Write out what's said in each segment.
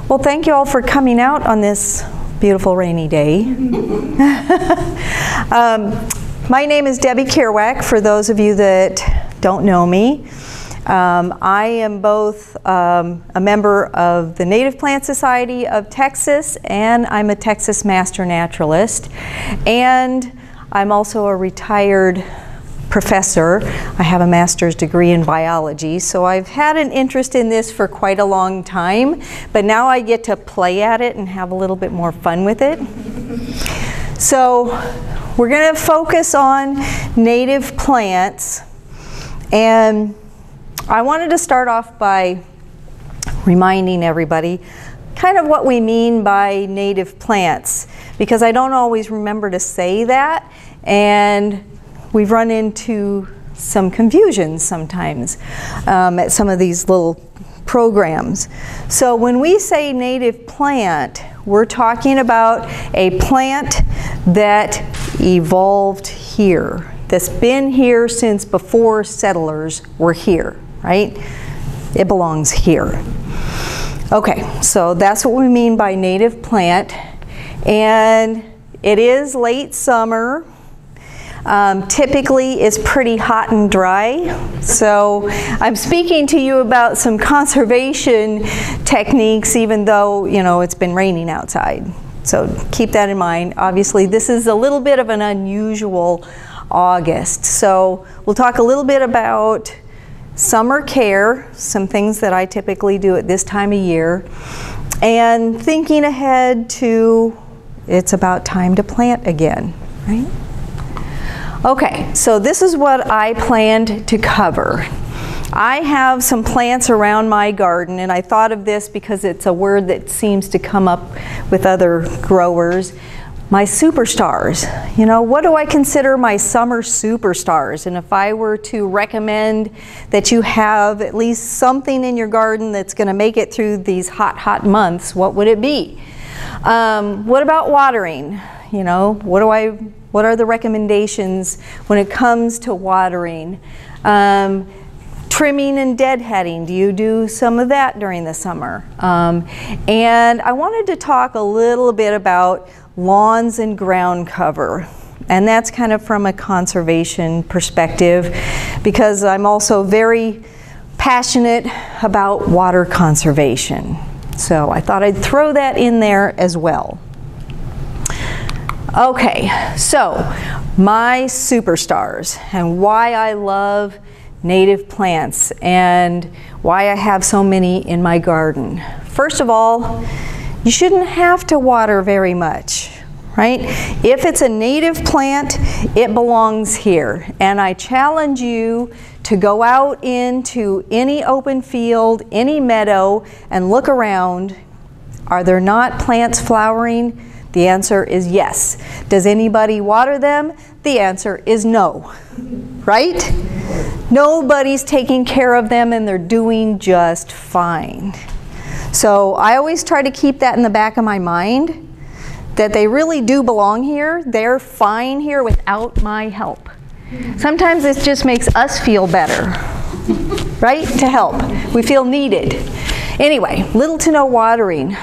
Well, thank you all for coming out on this beautiful rainy day. My name is Debbie Kyrouac, for those of you that don't know me. I am both a member of the Native Plant Society of Texas, and I'm a Texas Master Naturalist. And I'm also a retired professor. I have a master's degree in biology, so I've had an interest in this for quite a long time, but now I get to play at it and have a little bit more fun with it. So we're going to focus on native plants, and I wanted to start off by reminding everybody kind of what we mean by native plants, because I don't always remember to say that, and we've run into some confusion sometimes at some of these little programs. So when we say native plant, we're talking about a plant that evolved here, that's been here since before settlers were here, right? It belongs here. Okay, so that's what we mean by native plant. And it is late summer. Typically it's pretty hot and dry, so I'm speaking to you about some conservation techniques, even though, you know, it's been raining outside. So keep that in mind. Obviously this is a little bit of an unusual August, so we'll talk a little bit about summer care, some things that I typically do at this time of year, and thinking ahead to it's about time to plant again, right? Okay, so this is what I planned to cover. I have some plants around my garden, and I thought of this because it's a word that seems to come up with other growers. My superstars. You know, what do I consider my summer superstars? And if I were to recommend that you have at least something in your garden that's going to make it through these hot, hot months, what would it be? What about watering? You know, what are the recommendations when it comes to watering? Trimming and deadheading, do you do some of that during the summer? And I wanted to talk a little bit about lawns and ground cover. And that's kind of from a conservation perspective, because I'm also very passionate about water conservation. So I thought I'd throw that in there as well. Okay, so my superstars and why I love native plants and why I have so many in my garden. First of all, you shouldn't have to water very much, right? If it's a native plant, it belongs here. And I challenge you to go out into any open field, any meadow, and look around. Are there not plants flowering? The answer is yes. Does anybody water them? The answer is no, right? Nobody's taking care of them, and they're doing just fine. So I always try to keep that in the back of my mind, that they really do belong here. They're fine here without my help. Sometimes this just makes us feel better, right? To help. We feel needed. Anyway, little to no watering.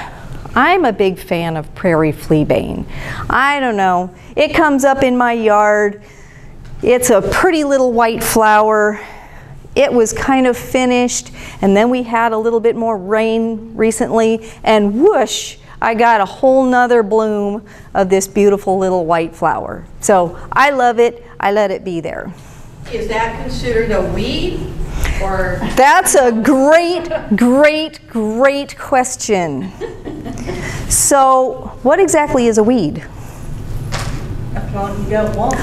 I'm a big fan of prairie fleabane. I don't know, it comes up in my yard. It's a pretty little white flower. It was kind of finished, and then we had a little bit more rain recently, and whoosh, I got a whole nother bloom of this beautiful little white flower. So I love it. I let it be there. Is that considered a weed? Or that's a great, great, great question. So what exactly is a weed? A plant you don't want.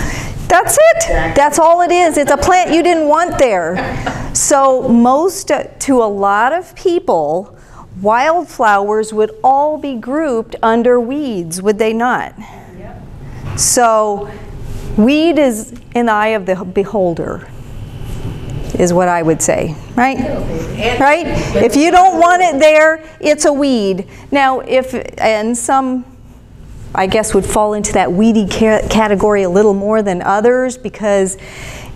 That's it. That's all it is. It's a plant you didn't want there. So to a lot of people, wildflowers would all be grouped under weeds, would they not? Yep. So weed is in the eye of the beholder, is what I would say, right? Right? If you don't want it there, it's a weed. Now, and some, I guess, would fall into that weedy category a little more than others, because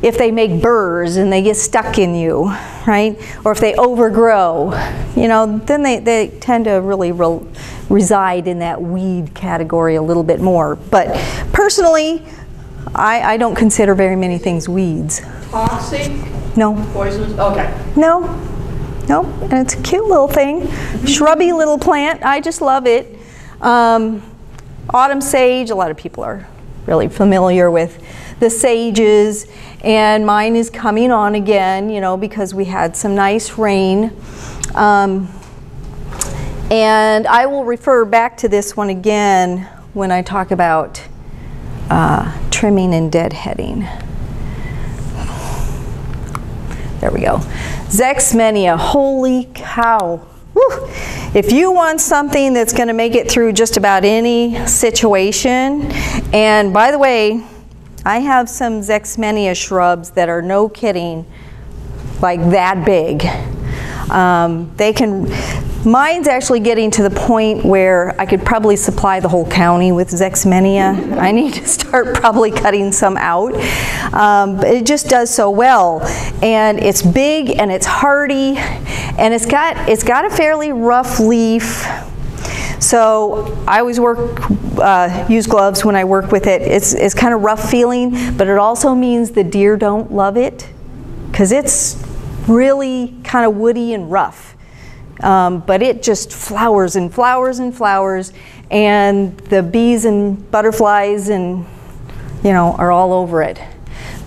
if they make burrs and they get stuck in you, right? Or if they overgrow, you know, then they tend to really reside in that weed category a little bit more. But personally, I don't consider very many things weeds. Toxic? No. Poisonous? Okay. No. No. And it's a cute little thing. Shrubby little plant. I just love it. Autumn sage, a lot of people are really familiar with the sages, and mine is coming on again, you know, because we had some nice rain. And I will refer back to this one again when I talk about trimming and deadheading. There we go. Zexmenia, holy cow. Woo. If you want something that's going to make it through just about any situation, and by the way, I have some Zexmenia shrubs that are, no kidding, like that big. They can, mine's actually getting to the point where I could probably supply the whole county with Zexmenia. I need to start probably cutting some out. But it just does so well. And it's big and it's hardy, and it's got a fairly rough leaf. So I always use gloves when I work with it. It's kind of rough feeling, but it also means the deer don't love it, because it's really kind of woody and rough. But it just flowers and flowers and flowers, and the bees and butterflies and, you know, are all over it.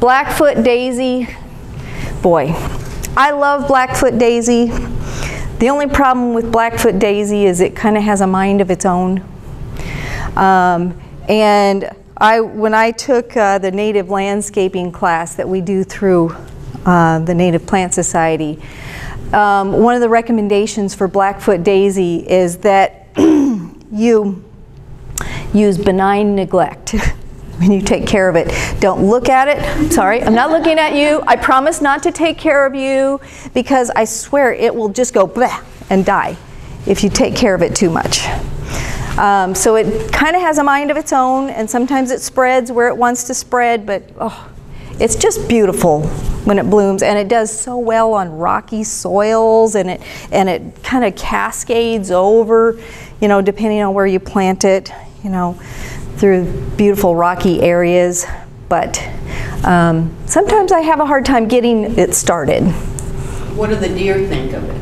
Blackfoot daisy, boy, I love Blackfoot daisy. The only problem with Blackfoot daisy is it kind of has a mind of its own. And when I took the native landscaping class that we do through the Native Plant Society, one of the recommendations for Blackfoot daisy is that you use benign neglect when you take care of it. Don't look at it. Sorry, I'm not looking at you. I promise not to take care of you, because I swear it will just go blah and die if you take care of it too much. So it kind of has a mind of its own, and sometimes it spreads where it wants to spread, but oh, it's just beautiful when it blooms, and it does so well on rocky soils, and it kind of cascades over, you know, depending on where you plant it, you know, through beautiful rocky areas. But sometimes I have a hard time getting it started. What do the deer think of it?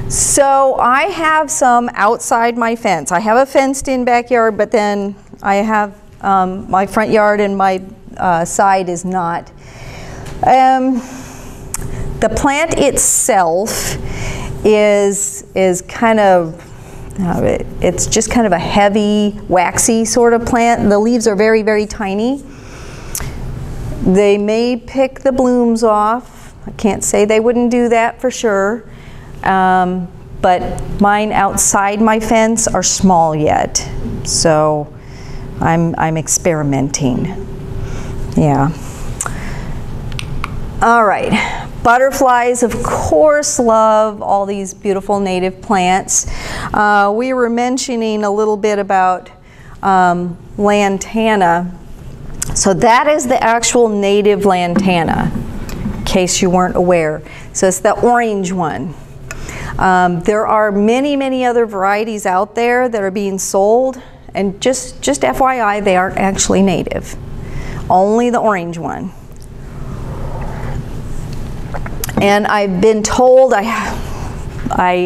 So I have some outside my fence. I have a fenced-in backyard, but then I have my front yard, and my side is not. The plant itself is kind of, it's just kind of a heavy, waxy sort of plant. The leaves are very, very tiny. They may pick the blooms off. I can't say they wouldn't do that for sure. But mine outside my fence are small yet. So I'm experimenting. Yeah. All right. Butterflies, of course, love all these beautiful native plants. We were mentioning a little bit about lantana. So that is the actual native lantana, in case you weren't aware. So it's the orange one. There are many, many other varieties out there that are being sold, and just FYI, they aren't actually native. Only the orange one. And I've been told, I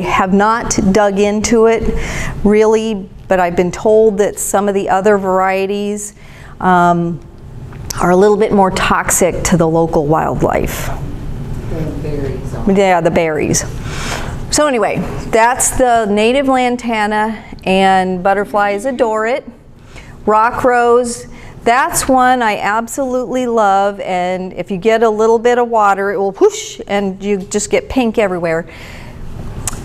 have not dug into it really, but I've been told that some of the other varieties are a little bit more toxic to the local wildlife. The berries. Yeah, the berries. So anyway, that's the native lantana, and butterflies adore it. Rock rose, that's one I absolutely love, and if you get a little bit of water, it will whoosh, and you just get pink everywhere.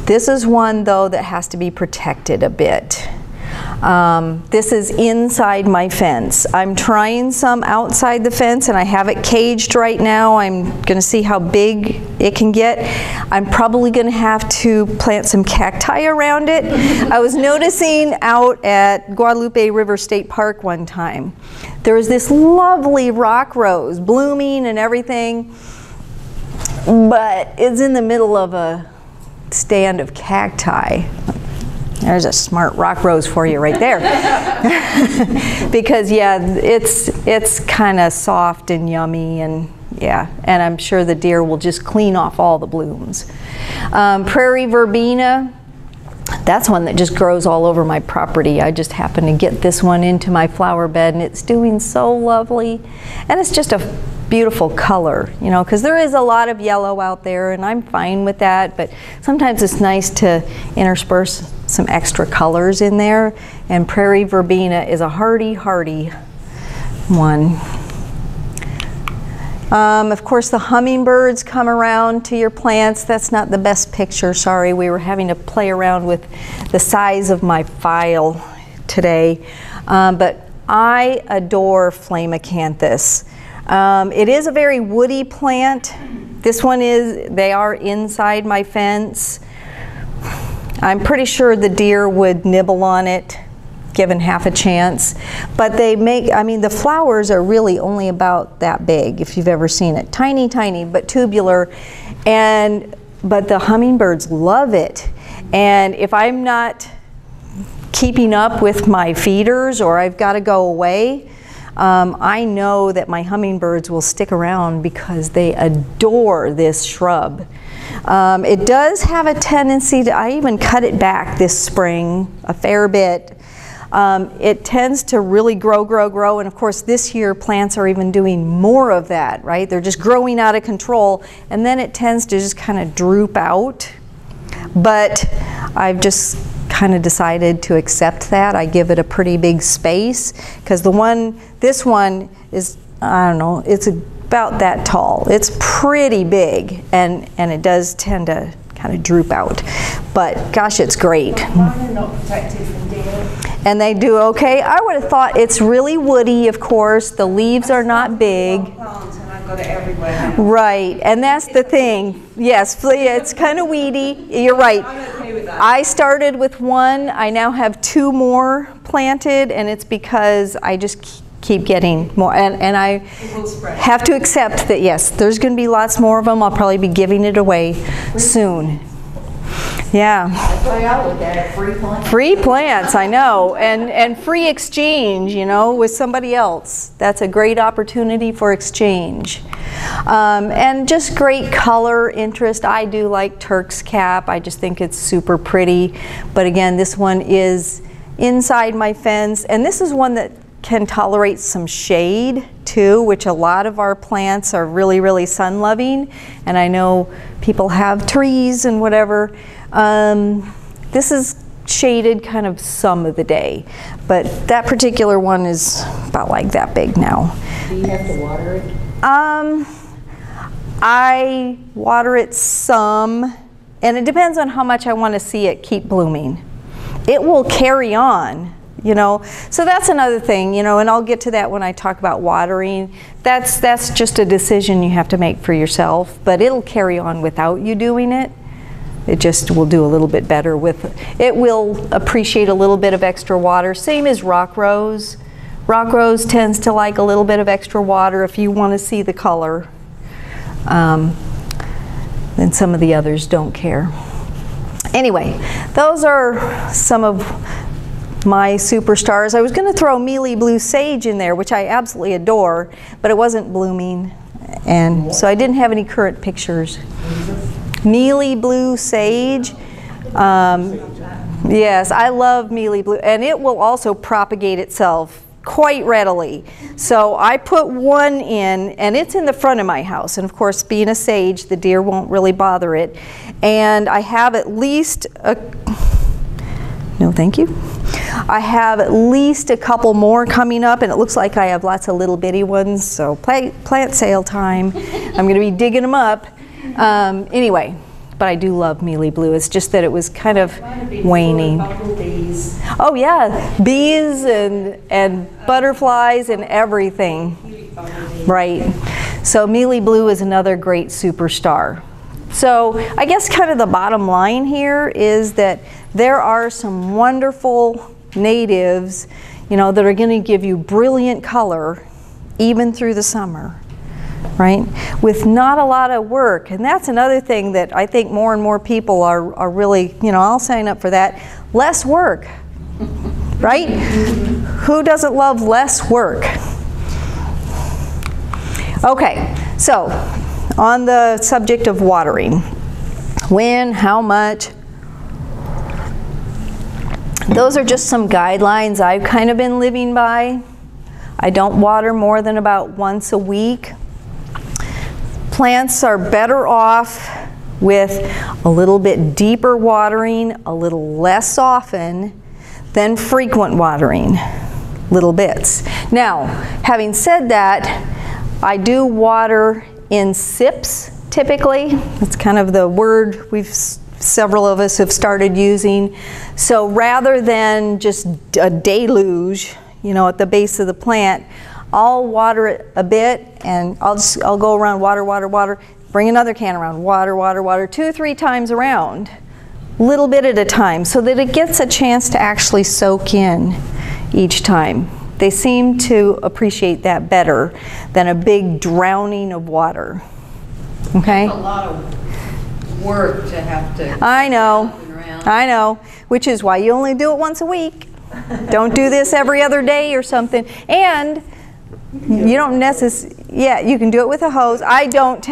This is one, though, that has to be protected a bit. This is inside my fence. I'm trying some outside the fence, and I have it caged right now. I'm going to see how big it can get. I'm probably going to have to plant some cacti around it. I was noticing out at Guadalupe River State Park one time, there was this lovely rock rose blooming and everything, but it's in the middle of a stand of cacti. There's a smart rock rose for you right there. Because yeah, it's kind of soft and yummy, and yeah, and I'm sure the deer will just clean off all the blooms. Prairie verbena, that's one that just grows all over my property. I just happened to get this one into my flower bed, and it's doing so lovely. And it's just a beautiful color, you know, because there is a lot of yellow out there, and I'm fine with that, but sometimes it's nice to intersperse some extra colors in there, and prairie verbena is a hardy one. Of course, the hummingbirds come around to your plants. That's not the best picture, sorry. We were having to play around with the size of my file today, but I adore flame acanthus. It is a very woody plant. This one they are inside my fence. I'm pretty sure the deer would nibble on it, given half a chance. But they make, I mean, the flowers are really only about that big, if you've ever seen it. Tiny, tiny, but tubular. But the hummingbirds love it. And if I'm not keeping up with my feeders, or I've got to go away, I know that my hummingbirds will stick around because they adore this shrub. It does have a tendency to, I even cut it back this spring a fair bit. It tends to really grow, and of course this year plants are even doing more of that, right? They're just growing out of control, and then it tends to just kind of droop out. But I've just kind of decided to accept that. I give it a pretty big space, because this one is, I don't know, it's about that tall. It's pretty big, and it does tend to kind of droop out. But gosh, it's great. Mine are not protected from deer. And they do okay. I would have thought it's really woody, of course. The leaves are not big. Plants, and I've got it everywhere now. Right, and that's the thing. Yes, it's kind of weedy. You're right. I'm okay with that. I started with one. I now have 2 more planted, and it's because I just keep getting more. And I have to accept that, yes, there's going to be lots more of them. I'll probably be giving it away soon. Yeah. That's the way I look at it, free plants. Free plants, I know, and free exchange, you know, with somebody else. That's a great opportunity for exchange. And just great color interest. I do like Turks Cap. I just think it's super pretty. But again, this one is inside my fence, and this is one that can tolerate some shade too, which a lot of our plants are really sun loving, and I know people have trees and whatever. This is shaded kind of some of the day, but that particular one is about like that big now. Do you have to water it? I water it some, and it depends on how much I want to see it keep blooming. It will carry on, you know, so that's another thing, you know, and I'll get to that when I talk about watering. That's just a decision you have to make for yourself, but it'll carry on without you doing it. It just will do a little bit better with, it will appreciate a little bit of extra water. Same as rock rose. Rock rose tends to like a little bit of extra water if you want to see the color. And some of the others don't care. Anyway, those are some of my superstars. I was going to throw mealy blue sage in there, which I absolutely adore, but it wasn't blooming, and so I didn't have any current pictures. Mealy blue sage. Yes, I love mealy blue, and it will also propagate itself quite readily. So I put one in, and it's in the front of my house, and of course, being a sage, the deer won't really bother it. And I have at least a, no thank you. I have at least a couple more coming up, and it looks like I have lots of little bitty ones, so plant sale time. I'm going to be digging them up. Anyway, but I do love mealy blue. It's just that it was kind of waning. Bumblebees. Oh yeah, bees and butterflies and everything. Right. So mealy blue is another great superstar. So I guess kind of the bottom line here is that there are some wonderful natives, you know, that are going to give you brilliant color even through the summer, right? With not a lot of work. And that's another thing that I think more and more people are really, you know, I'll sign up for that. Less work, right? Who doesn't love less work? Okay, so on the subject of watering, when, how much, those are just some guidelines I've kind of been living by. I don't water more than about once a week. Plants are better off with a little bit deeper watering, a little less often than frequent watering, little bits. Now, having said that, I do water in sips typically. That's kind of the word several of us have started using. So rather than just a deluge, you know, at the base of the plant, I'll water it a bit and I'll go around, water, bring another can around, water, 2 or 3 times around, little bit at a time, so that it gets a chance to actually soak in each time. They seem to appreciate that better than a big drowning of water. Okay? It's a lot of work to have to. I know, which is why you only do it once a week. Don't do this every other day or something. And you don't necessarily, yeah, you can do it with a hose. I don't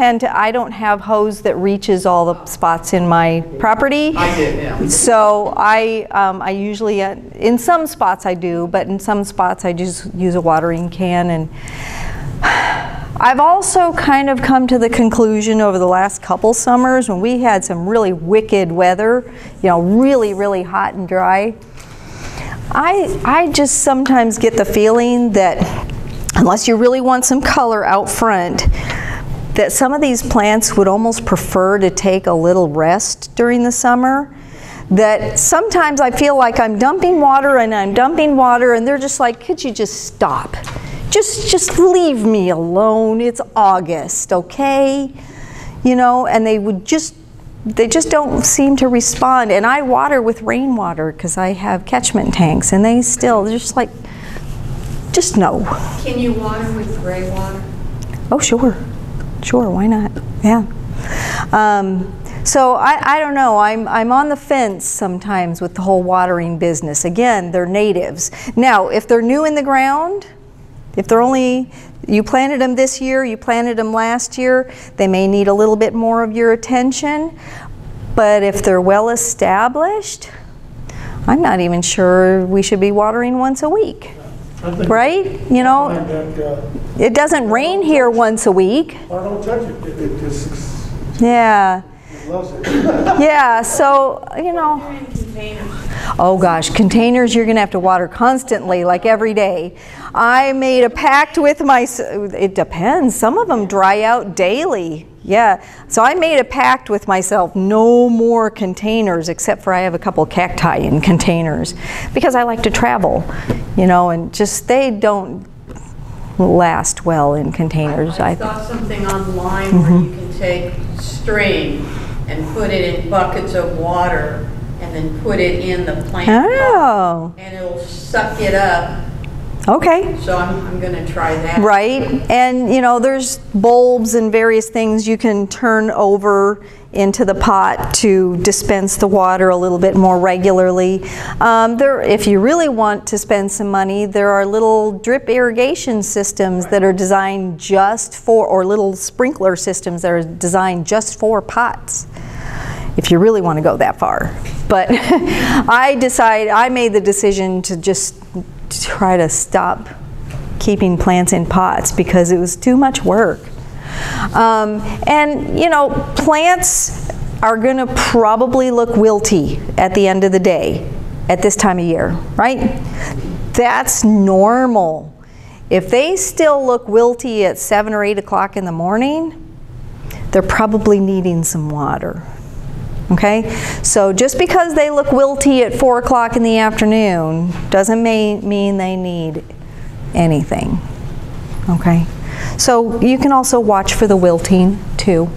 have hose that reaches all the spots in my property. I do, yeah. So I usually, in some spots I do, but in some spots I just use a watering can. And I've also kind of come to the conclusion over the last couple summers when we had some really wicked weather, you know, really, really hot and dry. I just sometimes get the feeling that unless you really want some color out front, that some of these plants would almost prefer to take a little rest during the summer. That sometimes I feel like I'm dumping water and they're just like, could you just stop? Just leave me alone. It's August, okay? You know, and they just don't seem to respond. And I water with rainwater because I have catchment tanks, and they're just like, just no. Can you water with gray water? Oh, sure, why not? Yeah. So I don't know, I'm on the fence sometimes with the whole watering business. Again, they're natives. Now, if they're new in the ground, if they're you planted them this year, you planted them last year, they may need a little bit more of your attention. But if they're well established, I'm not even sure we should be watering once a week. Right? You know, it doesn't rain here once a week. I don't touch it. It just, yeah. it loves it. Yeah, so, you know. Oh gosh, containers you're going to have to water constantly, like every day. I made a pact with it depends. Some of them dry out daily. Yeah, so I made a pact with myself, no more containers, except for I have a couple cacti in containers because I like to travel, you know, and just they don't last well in containers. I saw something online where you can take string and put it in buckets of water and then put it in the plant pot, and it'll suck it up. Okay. So I'm going to try that. Right, and you know, there's bulbs and various things you can turn over into the pot to dispense the water a little bit more regularly. If you really want to spend some money, there are little drip irrigation systems that are designed just for, or little sprinkler systems that are designed just for pots, if you really want to go that far. But I made the decision to just try to stop keeping plants in pots because it was too much work. And you know, plants are going to probably look wilty at the end of the day at this time of year, right? That's normal. If they still look wilty at 7 or 8 o'clock in the morning, they're probably needing some water. Okay, so just because they look wilty at 4 o'clock in the afternoon doesn't mean they need anything. Okay, so you can also watch for the wilting too.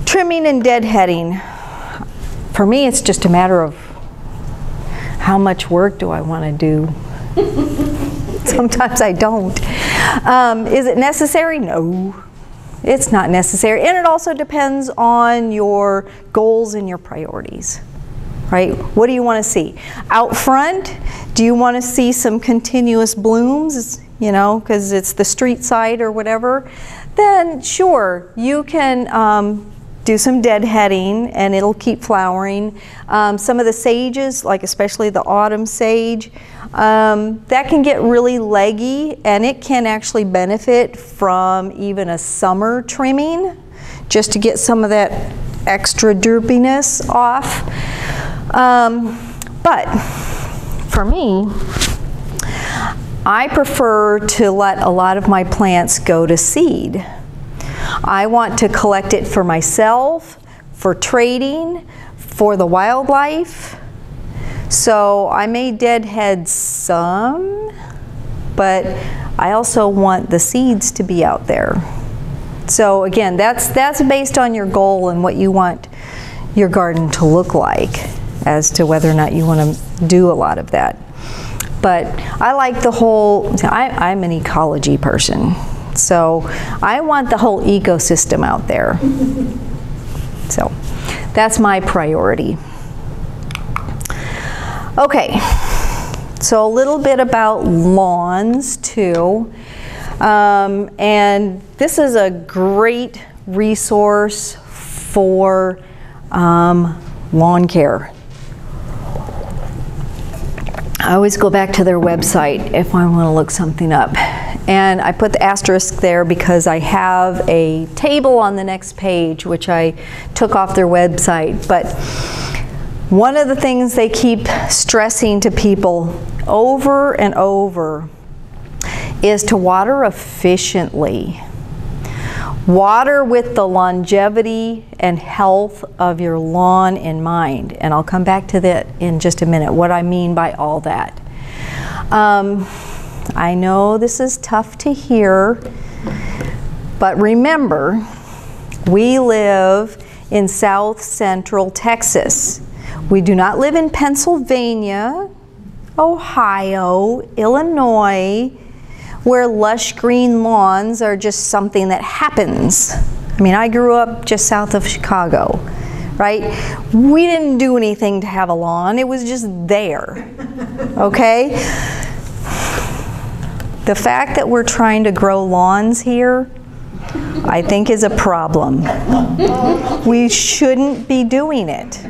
Trimming and deadheading. For me, it's just a matter of how much work do I want to do. Sometimes I don't. Is it necessary? No. It's not necessary, and it also depends on your goals and your priorities, right? What do you want to see? Out front, do you want to see some continuous blooms, you know, because it's the street side or whatever? Then sure, you can do some deadheading and it'll keep flowering. Some of the sages, like especially the autumn sage, that can get really leggy and it can actually benefit from even a summer trimming just to get some of that extra droopiness off. But for me, I prefer to let a lot of my plants go to seed. I want to collect it for myself, for trading, for the wildlife. So I may deadhead some, but I also want the seeds to be out there. So again, that's based on your goal and what you want your garden to look like as to whether or not you want to do a lot of that. But I like the whole, I'm an ecology person. So I want the whole ecosystem out there. So that's my priority. Okay, so a little bit about lawns too. And this is a great resource for lawn care. I always go back to their website if I want to look something up. And I put the asterisk there because I have a table on the next page which I took off their website. But one of the things they keep stressing to people over and over is to water efficiently. Water with the longevity and health of your lawn in mind. And I'll come back to that in just a minute, what I mean by all that. I know this is tough to hear, but remember, we live in South Central Texas. We do not live in Pennsylvania, Ohio, Illinois, where lush green lawns are just something that happens. I mean, I grew up just south of Chicago, right? We didn't do anything to have a lawn, it was just there, okay? The fact that we're trying to grow lawns here, I think is a problem. We shouldn't be doing it.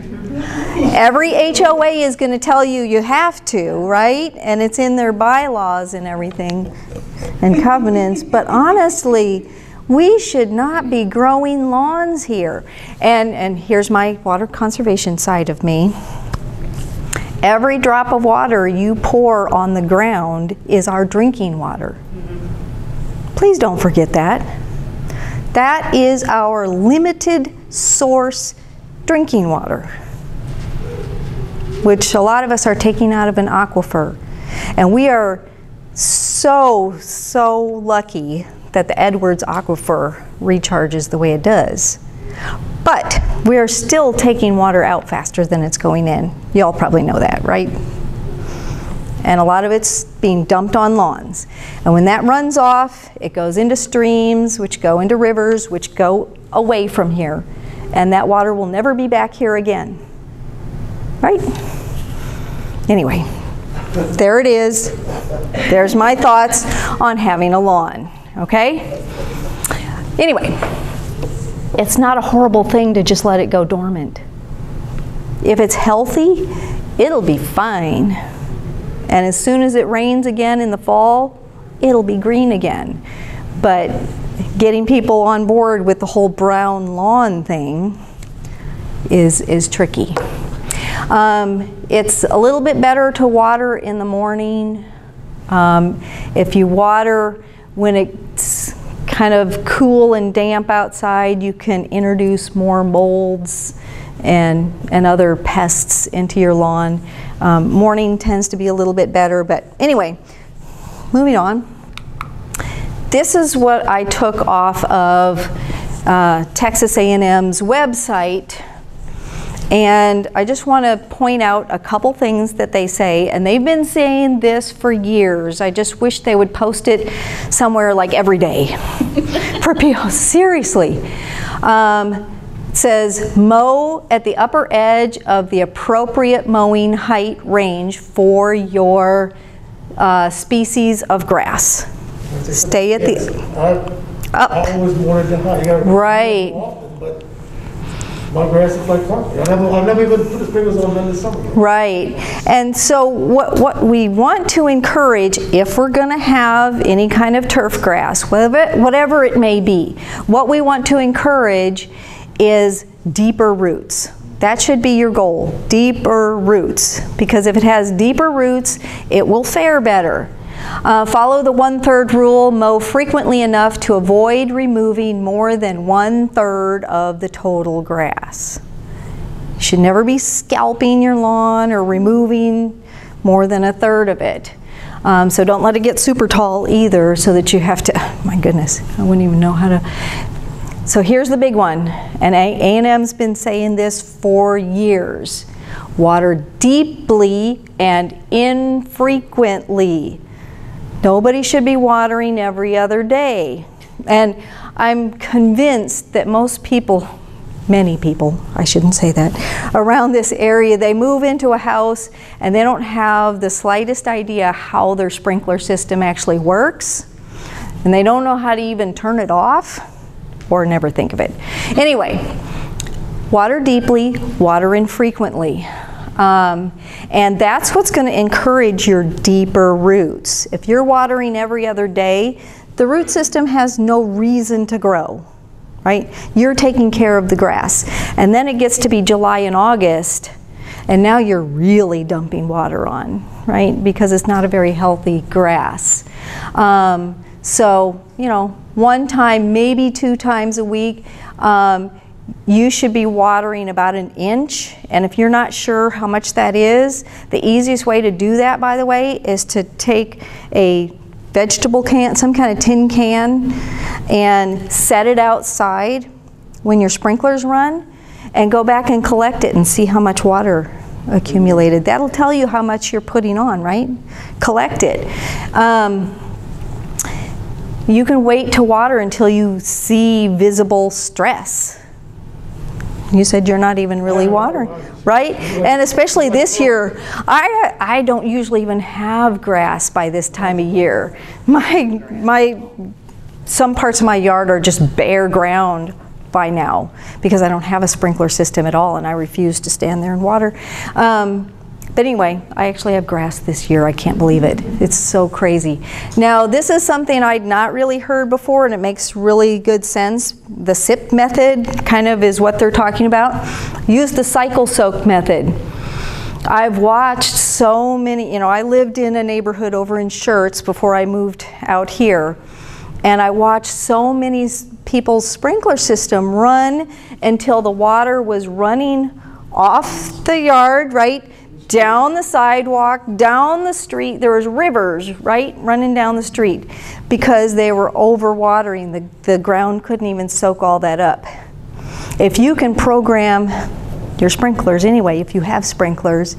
Every HOA is going to tell you you have to, right? And it's in their bylaws and everything, and covenants. But honestly, we should not be growing lawns here. And here's my water conservation side of me. Every drop of water you pour on the ground is our drinking water. Please don't forget that. That is our limited source drinking water, which a lot of us are taking out of an aquifer. And we are so lucky that the Edwards Aquifer recharges the way it does. But we are still taking water out faster than it's going in. You all probably know that, right? And a lot of it's being dumped on lawns. And when that runs off, it goes into streams, which go into rivers, which go away from here. And that water will never be back here again. Right? Anyway, there it is. There's my thoughts on having a lawn, okay? Anyway, it's not a horrible thing to just let it go dormant. If it's healthy, it'll be fine. And as soon as it rains again in the fall, it'll be green again. But getting people on board with the whole brown lawn thing is tricky. It's a little bit better to water in the morning. If you water when it's kind of cool and damp outside, you can introduce more molds and other pests into your lawn. Morning tends to be a little bit better, but anyway, moving on. This is what I took off of Texas A&M's website, and I just want to point out a couple things that they say, and they've been saying this for years. I just wish they would post it somewhere like every day for people. Seriously. It says, mow at the upper edge of the appropriate mowing height range for your species of grass. Stay at the up. I always wanted to high. Right. Often, but my grass is like concrete. I've never even put the sprinklers on in the summer. Right. And so what we want to encourage, if we're going to have any kind of turf grass, whatever it may be, what we want to encourage is deeper roots. That should be your goal, deeper roots. Because if it has deeper roots, it will fare better. Follow the 1/3 rule, mow frequently enough to avoid removing more than 1/3 of the total grass. You should never be scalping your lawn or removing more than 1/3 of it. So don't let it get super tall either, so that you have to, oh my goodness, I wouldn't even know how to. So here's the big one, and A&M's been saying this for years. Water deeply and infrequently. Nobody should be watering every other day. And I'm convinced that most people, many people, I shouldn't say that, around this area, they move into a house and they don't have the slightest idea how their sprinkler system actually works. And they don't know how to even turn it off or never think of it. Anyway, water deeply, water infrequently. And that's what's going to encourage your deeper roots. If you're watering every other day, the root system has no reason to grow, right? You're taking care of the grass. And then it gets to be July and August, and now you're really dumping water on, right? Because it's not a very healthy grass. So, you know, 1 time, maybe 2 times a week, you should be watering about 1 inch, and if you're not sure how much that is, the easiest way to do that, by the way, is to take a vegetable can, some kind of tin can, and set it outside when your sprinklers run, and go back and collect it and see how much water accumulated. That'll tell you how much you're putting on, right? Collect it. You can wait to water until you see visible stress. You said you're not even really watering, right? And especially this year, I don't usually even have grass by this time of year. Some parts of my yard are just bare ground by now because I don't have a sprinkler system at all, and I refuse to stand there and water. But anyway, I actually have grass this year. I can't believe it. It's so crazy. Now, this is something I'd not really heard before, and it makes really good sense. The SIP method kind of is what they're talking about. Use the cycle soak method. I've watched so many, you know, I lived in a neighborhood over in Schertz before I moved out here, and I watched so many people's sprinkler system run until the water was running off the yard, right? Down the sidewalk, down the street. There was rivers, right, running down the street because they were overwatering. The ground couldn't even soak all that up. If you can program your sprinklers anyway, if you have sprinklers,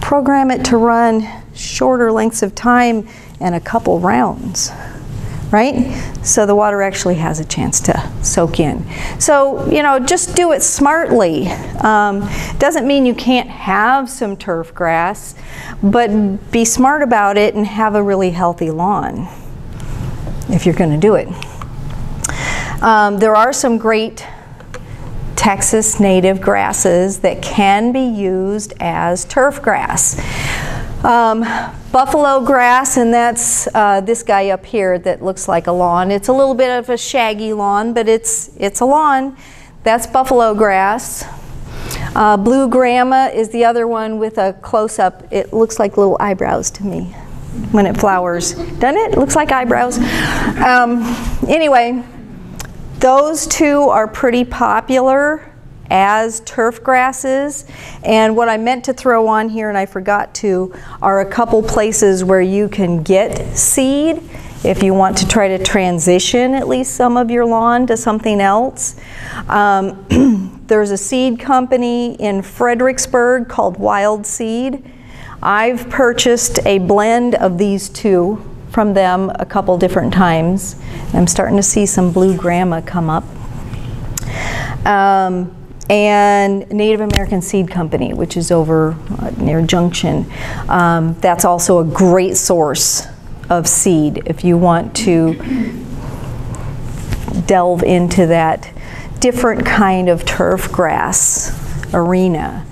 program it to run shorter lengths of time and a couple rounds, right? So the water actually has a chance to soak in. So, you know, just do it smartly. Doesn't mean you can't have some turf grass, but be smart about it and have a really healthy lawn if you're going to do it. There are some great Texas native grasses that can be used as turf grass. Buffalo grass, and that's this guy up here that looks like a lawn. It's a little bit of a shaggy lawn, but it's a lawn. That's buffalo grass. Blue grama is the other one with a close-up. It looks like little eyebrows to me. when it flowers. Doesn't it? It looks like eyebrows. Anyway, those two are pretty popular as turf grasses. And what I meant to throw on here, and I forgot to, are a couple places where you can get seed if you want to try to transition at least some of your lawn to something else. There's a seed company in Fredericksburg called Wild Seed. I've purchased a blend of these two from them a couple different times. I'm starting to see some blue grama come up. And Native American Seed Company, which is over near Junction. That's also a great source of seed if you want to delve into that different kind of turf grass arena.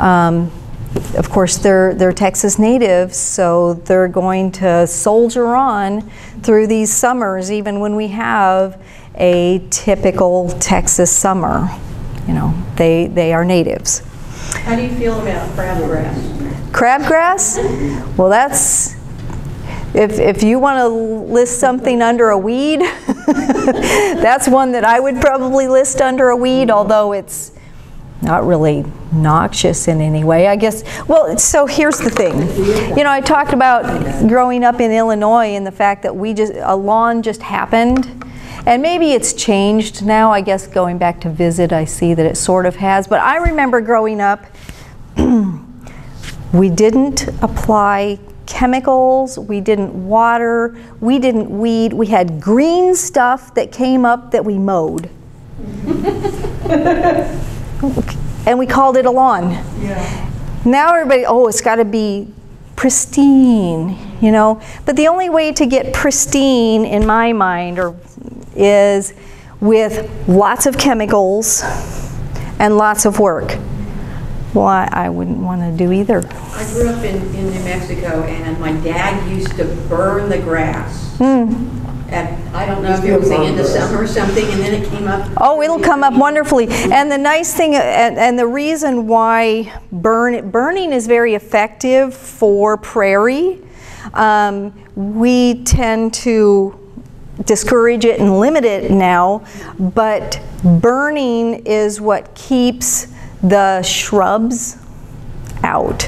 Of course, they're Texas natives, so they're going to soldier on through these summers, even when we have a typical Texas summer. You know, they are natives. How do you feel about crabgrass? Crabgrass? Well, that's, if you want to list something under a weed, that's one that I would probably list under a weed, although it's not really noxious in any way, I guess. Well, so here's the thing. You know, I talked about growing up in Illinois and the fact that a lawn just happened. And maybe it's changed now. I guess going back to visit, I see that it sort of has. But I remember growing up, we didn't apply chemicals, we didn't water, we didn't weed. We had green stuff that came up that we mowed. And we called it a lawn. Yeah. Now everybody, oh, it's got to be pristine, you know. But the only way to get pristine, in my mind, is with lots of chemicals and lots of work. Well, I wouldn't want to do either. I grew up in New Mexico, and my dad used to burn the grass. I don't know if it was the end of summer or something, and then it came up. Oh, it'll come up wonderfully. And the nice thing, and the reason why burning is very effective for prairie, we tend to discourage it and limit it now, but burning is what keeps the shrubs out.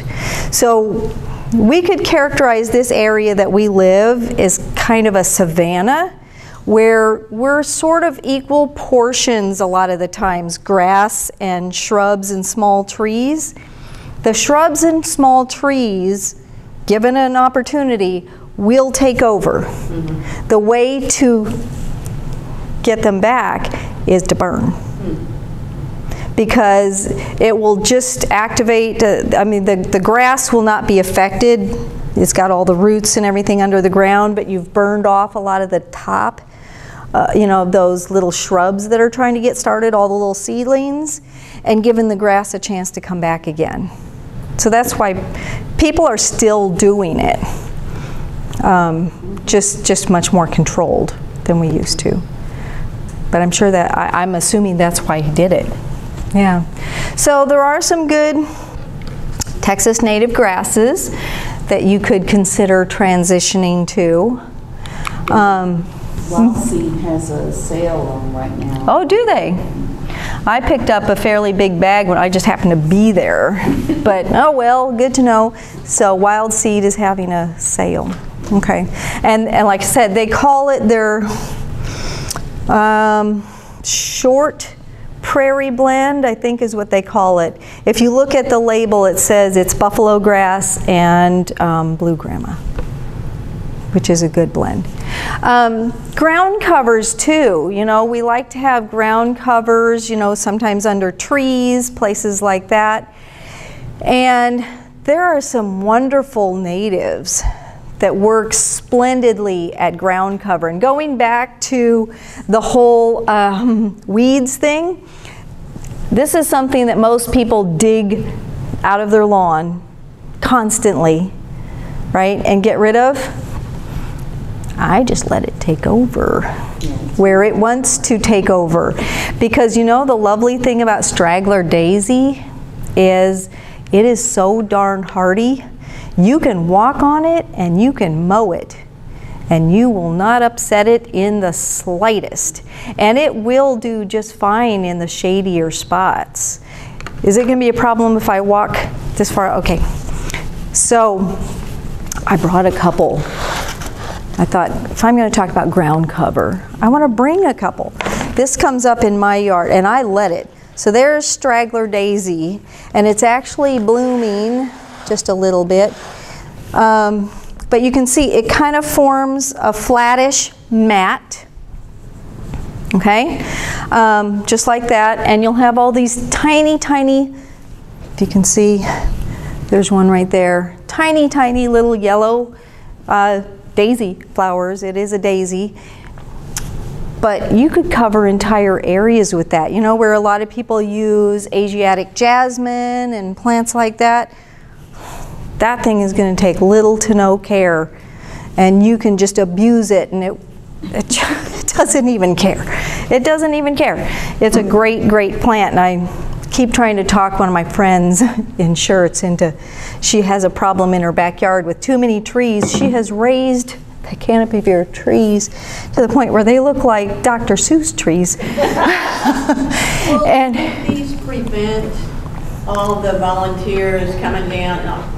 So we could characterize this area that we live as kind of a savanna, where we're sort of equal portions a lot of the times, grass and shrubs and small trees. The shrubs and small trees, given an opportunity, will take over. The way to get them back is to burn. Because it will just activate, I mean, the grass will not be affected. It's got all the roots and everything under the ground, but you've burned off a lot of the top, you know, those little shrubs that are trying to get started, all the little seedlings, and given the grass a chance to come back again. So that's why people are still doing it. Just much more controlled than we used to. But I'm sure that, I'm assuming that's why he did it. Yeah. So there are some good Texas native grasses that you could consider transitioning to. Wild Seed has a sale on right now. Oh, do they? I picked up a fairly big bag when I just happened to be there. But, oh well, good to know. So Wild Seed is having a sale. Okay. And like I said, they call it their short prairie blend, I think is what they call it. If you look at the label, it says it's buffalo grass and blue grama, which is a good blend. Ground covers too, you know, we like to have ground covers, you know, sometimes under trees, places like that. And there are some wonderful natives that work splendidly at ground cover. And going back to the whole weeds thing, this is something that most people dig out of their lawn constantly, right, and get rid of. I just let it take over where it wants to take over. Because you know the lovely thing about straggler daisy is it is so darn hardy. You can walk on it and you can mow it, and you will not upset it in the slightest. And it will do just fine in the shadier spots. Is it going to be a problem if I walk this far? Okay. So I brought a couple. I thought, if I'm going to talk about ground cover, I want to bring a couple. This comes up in my yard, and I let it. So there's straggler daisy, and it's actually blooming just a little bit. But you can see it kind of forms a flattish mat. Okay? Just like that. And you'll have all these tiny, tiny, if you can see, there's one right there. Tiny, tiny little yellow daisy flowers. It is a daisy. But you could cover entire areas with that. You know, where a lot of people use Asiatic jasmine and plants like that. That thing is going to take little to no care. And you can just abuse it, and it doesn't even care. It doesn't even care. It's a great, great plant. And I keep trying to talk one of my friends in shirts into, she has a problem in her backyard with too many trees. She has raised the canopy of your trees to the point where they look like Dr. Seuss trees. Well, and these prevent all the volunteers coming down.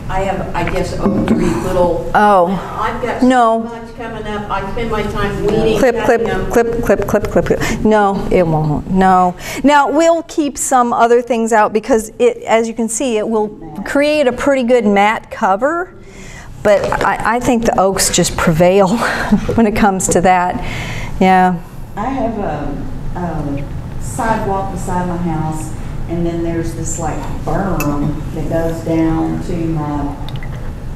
I have, I guess, oak tree little. Oh. I've got so much coming up. I spend my time weeding. Clip, clip. No, it won't. No. Now, we'll keep some other things out because it, as you can see, it will create a pretty good mat cover. But I think the oaks just prevail when it comes to that. Yeah. I have a sidewalk beside my house, and then there's this like berm that goes down to my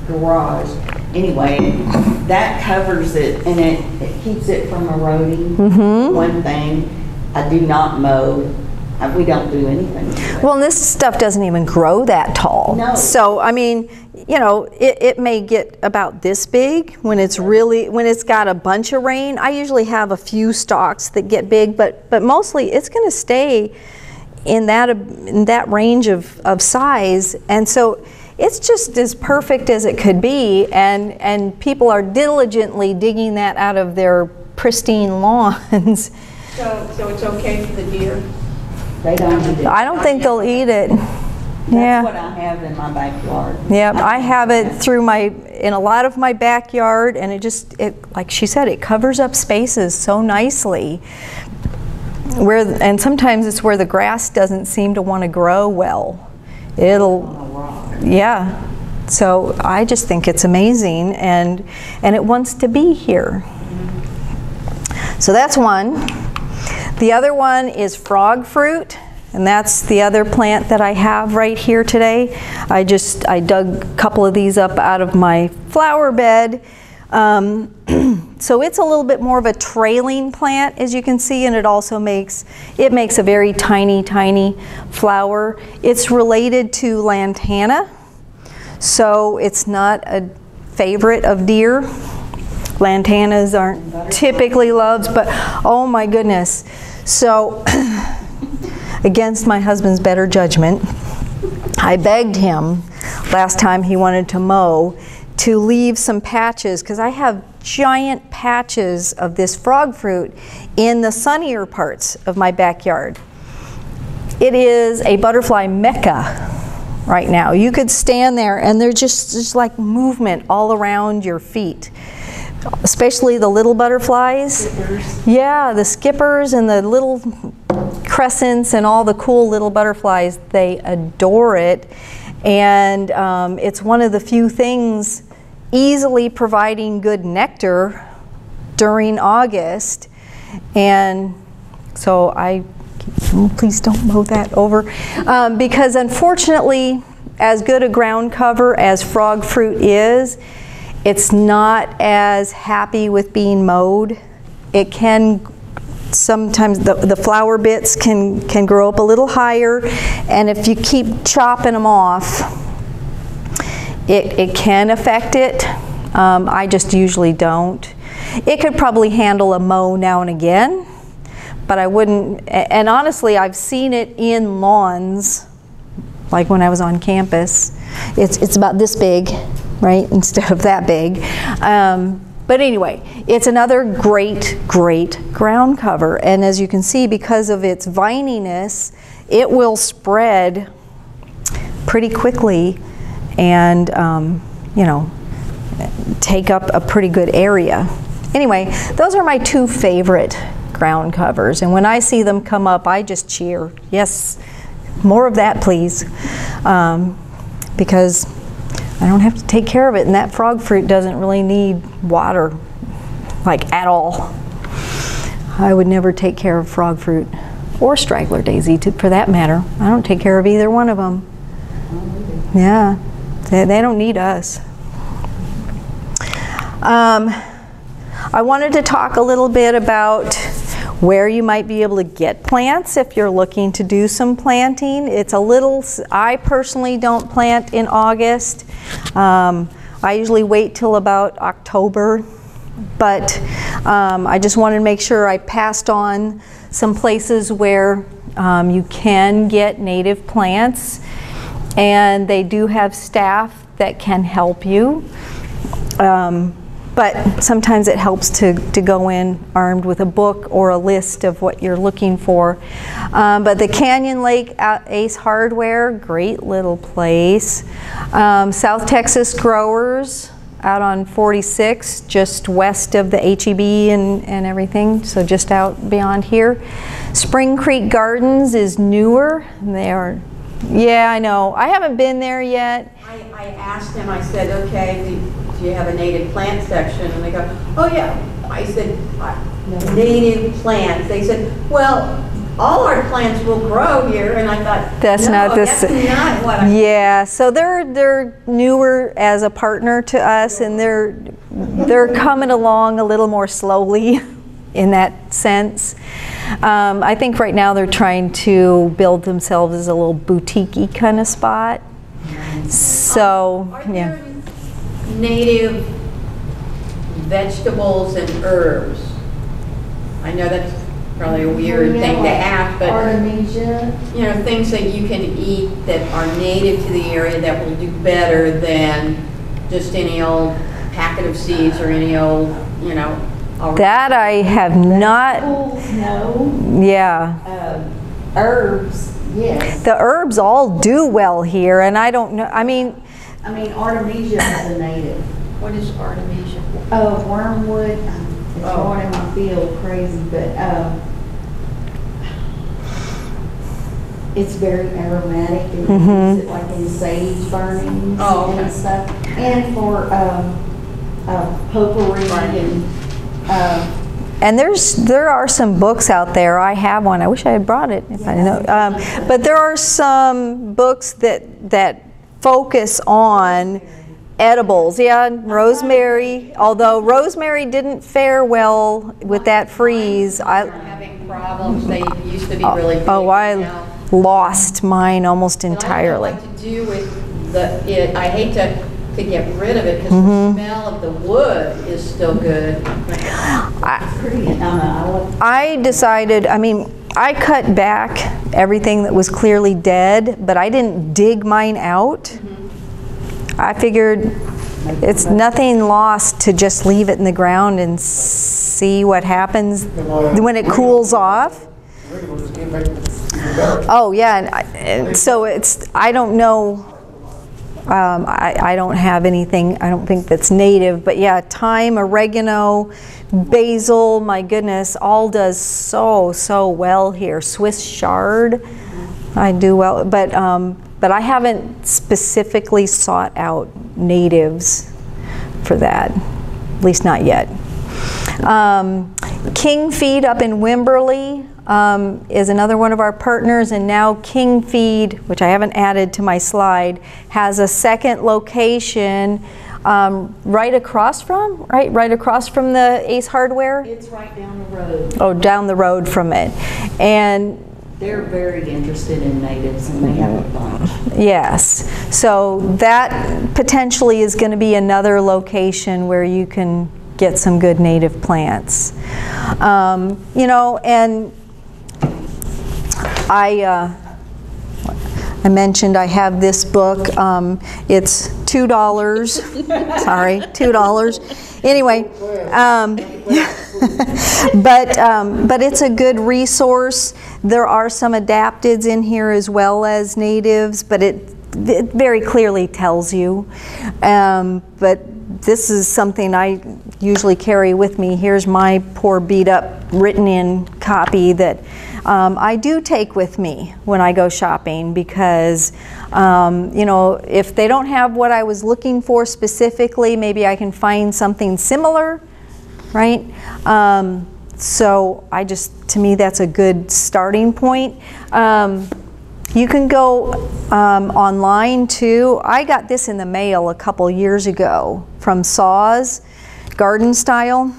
garage. Anyway, that covers it, and it keeps it from eroding. One thing, I do not mow. We don't do anything to it. Well, and this stuff doesn't even grow that tall. No. So, I mean, you know, it may get about this big when it's really, when it's got a bunch of rain. I usually have a few stalks that get big, but mostly it's going to stay in that range of size. And so it's just as perfect as it could be, and people are diligently digging that out of their pristine lawns. So it's okay for the deer? They don't eat it. I don't think they'll eat it. That's what I have in my backyard. Yeah, I have it through in a lot of my backyard, and it like she said, it covers up spaces so nicely. And sometimes it's where the grass doesn't seem to want to grow well. Yeah. So I just think it's amazing, and it wants to be here. So that's one. The other one is frog fruit, and that's the other plant that I have right here today. I dug a couple of these up out of my flower bed. So it's a little bit more of a trailing plant, as you can see, and it also makes a very tiny, tiny flower. It's related to lantana, so it's not a favorite of deer. Lantanas aren't typically loved, but oh my goodness. So against my husband's better judgment, I begged him last time he wanted to mow to leave some patches, because I have giant patches of this frog fruit in the sunnier parts of my backyard. It is a butterfly mecca right now. You could stand there and there's just like movement all around your feet, especially the little butterflies. Skippers. Yeah, the skippers and the little crescents and all the cool little butterflies. They adore it, and it's one of the few things easily providing good nectar during August. And so please don't mow that over, because unfortunately, as good a ground cover as frog fruit is, it's not as happy with being mowed. It can sometimes, the flower bits can grow up a little higher, and if you keep chopping them off, it can affect it. I just usually don't. It could probably handle a mow now and again, but I wouldn't. And honestly, I've seen it in lawns like when I was on campus. It's about this big, right, instead of that big. But anyway, it's another great ground cover. And as you can see, because of its vininess, it will spread pretty quickly and, you know, take up a pretty good area. Anyway, those are my 2 favorite ground covers. And when I see them come up, I just cheer. Yes, more of that, please. Because I don't have to take care of it, and that frog fruit doesn't really need water, like at all. I would never take care of frog fruit, or straggler daisy for that matter. I don't take care of either one of them. Yeah, they don't need us. I wanted to talk a little bit about where you might be able to get plants if you're looking to do some planting. It's a little, I personally don't plant in August. I usually wait till about October, but I just wanted to make sure I passed on some places where you can get native plants, and they do have staff that can help you. But sometimes it helps to go in armed with a book or a list of what you're looking for. But the Canyon Lake Ace Hardware, great little place. South Texas Growers out on 46, just west of the HEB and everything, so just out beyond here. Spring Creek Gardens is newer. They are, yeah, I know. I haven't been there yet. I asked him, I said, okay, do you have a native plant section? And they go, oh yeah. I said, native plants. They said, well, all our plants will grow here. And I thought, that's no, not that's not what I Yeah, so they're newer as a partner to us, and they're coming along a little more slowly in that sense. I think right now they're trying to build themselves as a little boutique-y kind of spot. So, are yeah. there native vegetables and herbs? I know that's probably a weird thing to ask, but Artemisia. you know, things that you can eat that are native to the area that will do better than just any old packet of seeds or any old, you know. That I have not. No. Yeah. Herbs, yes. The herbs all do well here, and I don't know. I mean, Artemisia is a native. What is Artemisia? Oh, wormwood. It's growing in my field, crazy, but it's very aromatic, and you use it like in sage burnings and stuff, and for potpourri and there are some books out there. I have one. I wish I had brought it. If I know. But there are some books that focus on edibles. Yeah, rosemary. Although rosemary didn't fare well with that freeze. They're having problems. They used to be really big. Oh, I lost mine almost entirely. I don't know what to do with it. I hate to get rid of it because the smell of the wood is still good. I decided, I cut back everything that was clearly dead, but I didn't dig mine out. I figured it's nothing lost to just leave it in the ground and see what happens when it cools off. Oh yeah, and so I don't know. I don't have anything, I don't think that's native, but yeah, thyme, oregano, basil, my goodness, all does so well here. Swiss chard, I do well, but I haven't specifically sought out natives for that, at least not yet. King Feed up in Wimberley is another one of our partners, and now King Feed, which I haven't added to my slide, has a second location right across from the Ace Hardware. It's right down the road. Oh, down the road from it, and they're very interested in natives, and they have a bunch. Yes, so that potentially is going to be another location where you can get some good native plants. You know, and I I mentioned I have this book. It's $2. Sorry, $2. Anyway, but it's a good resource. There are some adapteds in here as well as natives, but it very clearly tells you. But this is something I usually carry with me. Here's my poor beat up written in copy that I do take with me when I go shopping, because you know, if they don't have what I was looking for specifically, maybe I can find something similar, right? So to me, that's a good starting point. You can go online too. I got this in the mail a couple years ago from Saw's Garden Style.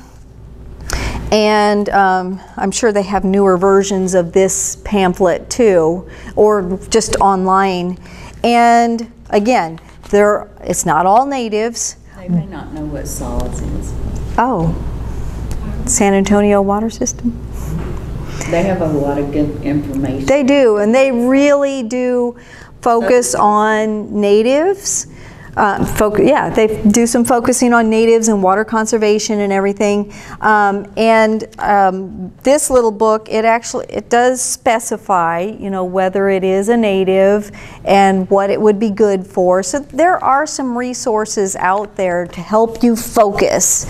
And I'm sure they have newer versions of this pamphlet too, or just online. And again, it's not all natives. They may not know what solids is. Oh, San Antonio water system? They have a lot of good information. They do, and they really do focus on natives. Yeah, they do some focusing on natives and water conservation and everything. This little book, it does specify, you know, whether it is a native and what it would be good for. So there are some resources out there to help you focus.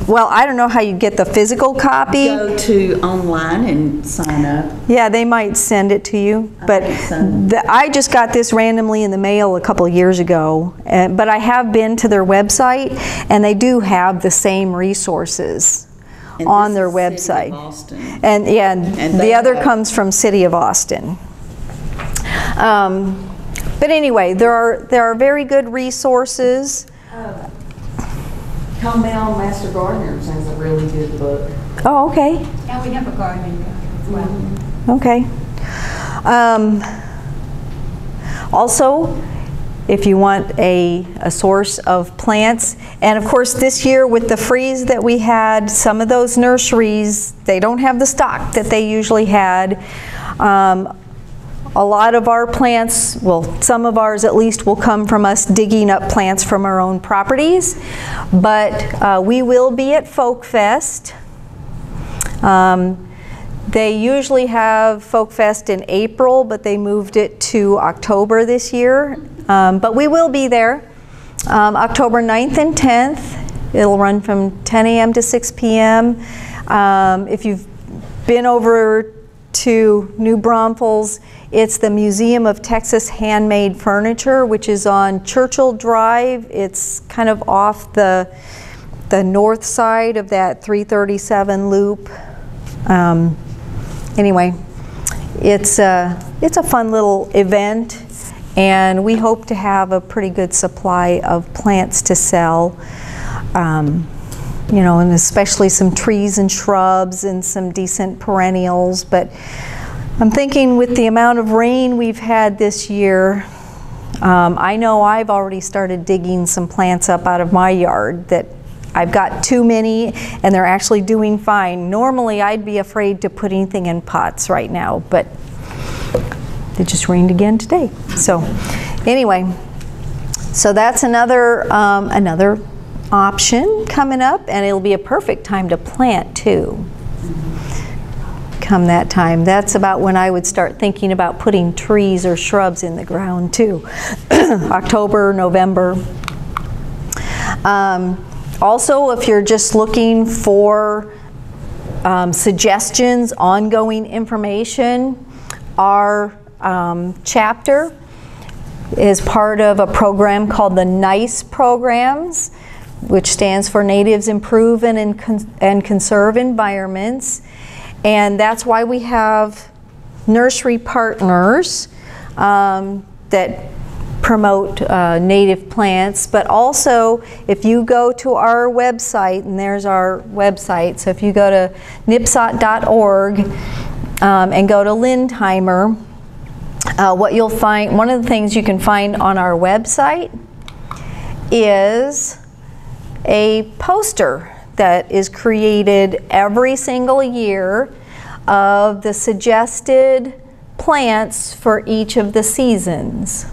Well, I don't know how you get the physical copy. Go to online and sign up. Yeah, they might send it to you, but I just got this randomly in the mail a couple of years ago, but I have been to their website, and they do have the same resources on their website. City of Austin. And yeah, and the other comes from City of Austin. But anyway, there are very good resources. Carmel Master Gardeners has a really good book. Oh, okay. And we have a gardening book as well. Okay. Also, if you want a source of plants, and of course this year with the freeze that we had, some of those nurseries, they don't have the stock that they usually had. A lot of our plants, well, some of ours at least, will come from us digging up plants from our own properties. But we will be at Folk Fest. They usually have Folk Fest in April, but they moved it to October this year. But we will be there October 9th and 10th. It'll run from 10 a.m. to 6 p.m. If you've been over to New Braunfels, it's the Museum of Texas Handmade Furniture, which is on Churchill Drive. It's kind of off the north side of that 337 loop. Anyway, it's a fun little event, and we hope to have a pretty good supply of plants to sell. You know, and especially some trees and shrubs and some decent perennials. But I'm thinking with the amount of rain we've had this year, I know I've already started digging some plants up out of my yard that I've got too many, and they're actually doing fine. Normally I'd be afraid to put anything in pots right now, but it just rained again today. So anyway, so that's another option coming up, and it'll be a perfect time to plant too. Come that time. That's about when I would start thinking about putting trees or shrubs in the ground too. October, November. Also, if you're just looking for suggestions, ongoing information, our chapter is part of a program called the NICE programs, which stands for Natives Improve and Conserve Environments. And that's why we have nursery partners that promote native plants. But also, if you go to our website, and there's our website, so if you go to nipsot.org and go to Lindheimer, what you'll find, one of the things you can find on our website is a poster that is created every single year of the suggested plants for each of the seasons.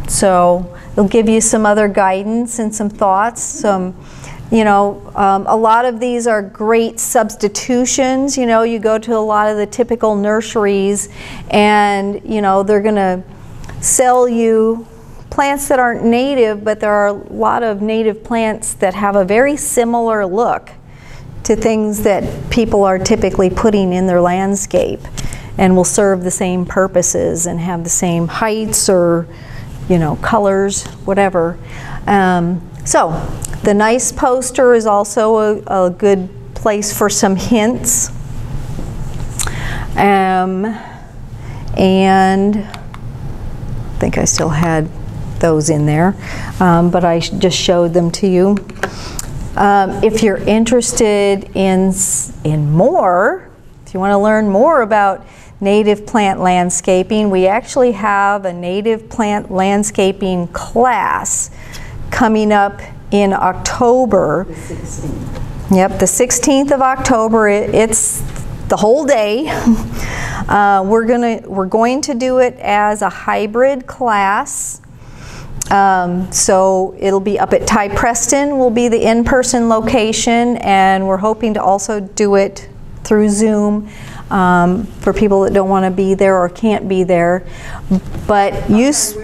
So it'll give you some other guidance and some thoughts. You know, a lot of these are great substitutions. You know, you go to a lot of the typical nurseries and, you know, they're going to sell you plants that aren't native, but there are a lot of native plants that have a very similar look to things that people are typically putting in their landscape and will serve the same purposes and have the same heights or, you know, colors, whatever. So the nice poster is also a good place for some hints. And I think I still had those in there, but I just showed them to you. If you're interested in more, if you want to learn more about native plant landscaping, we actually have a native plant landscaping class coming up in October. The 16th. Yep, the 16th of October. It's the whole day. We're going to do it as a hybrid class. So it'll be up at Ty Preston will be the in-person location, and we're hoping to also do it through Zoom for people that don't want to be there or can't be there. But Which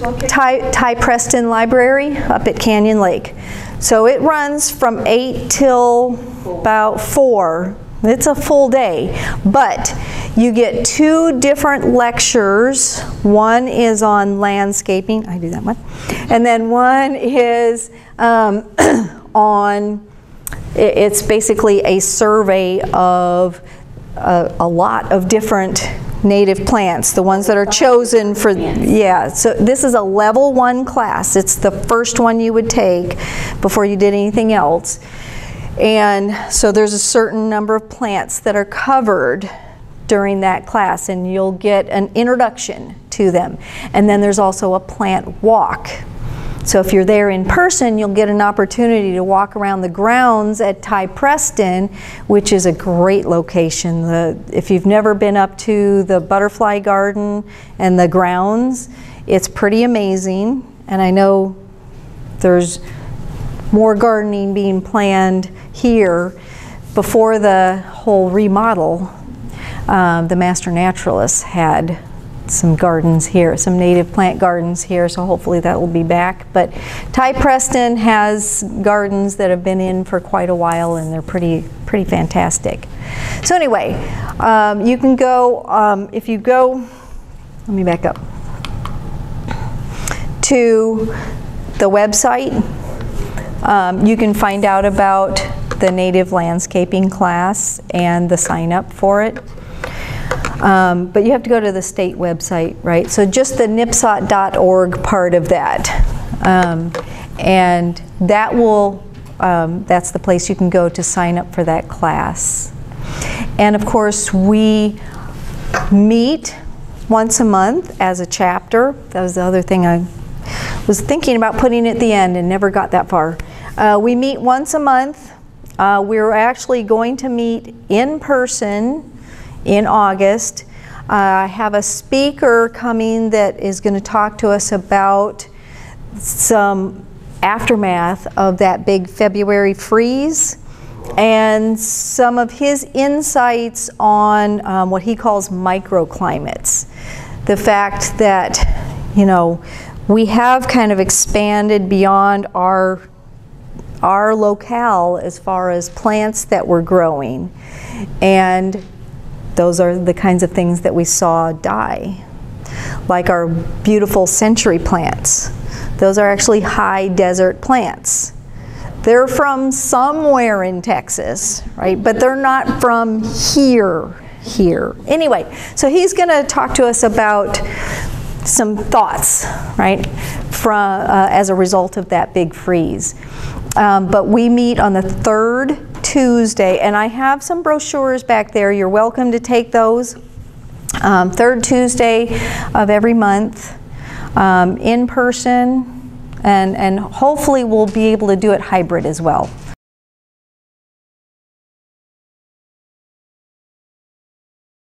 location? Ty Preston Library up at Canyon Lake. So it runs from 8 till about 4. It's a full day, but you get 2 different lectures. One is on landscaping, I do that one, and then one is on, it's basically a survey of a lot of different native plants, the ones that are chosen for, yeah, so this is a level 1 class. It's the first one you would take before you did anything else. And so there's a certain number of plants that are covered during that class, and you'll get an introduction to them. And then there's also a plant walk. So if you're there in person, you'll get an opportunity to walk around the grounds at Ty Preston, which is a great location. If you've never been up to the butterfly garden and the grounds, it's pretty amazing. And I know there's more gardening being planned here. Before the whole remodel, the Master Naturalists had some gardens here, some native plant gardens here, so hopefully that will be back. But Ty Preston has gardens that have been in for quite a while, and they're pretty fantastic. So anyway, you can go, if you go, let me back up, to the website, you can find out about the native landscaping class and the sign up for it. But you have to go to the state website, right? So just the nipsot.org part of that. And that will, that's the place you can go to sign up for that class. And of course, we meet once a month as a chapter. That was the other thing I was thinking about putting at the end and never got that far. We meet once a month. We're actually going to meet in person in August. I have a speaker coming that is going to talk to us about some aftermath of that big February freeze and some of his insights on what he calls microclimates. The fact that, you know, we have kind of expanded beyond our locale as far as plants that we're growing, and those are the kinds of things that we saw die, like our beautiful century plants. Those are actually high desert plants. They're from somewhere in Texas, right? But they're not from here. Anyway, so he's going to talk to us about some thoughts, right, from as a result of that big freeze. But we meet on the 3rd Tuesday, and I have some brochures back there. You're welcome to take those. 3rd Tuesday of every month, in person, and hopefully we'll be able to do it hybrid as well.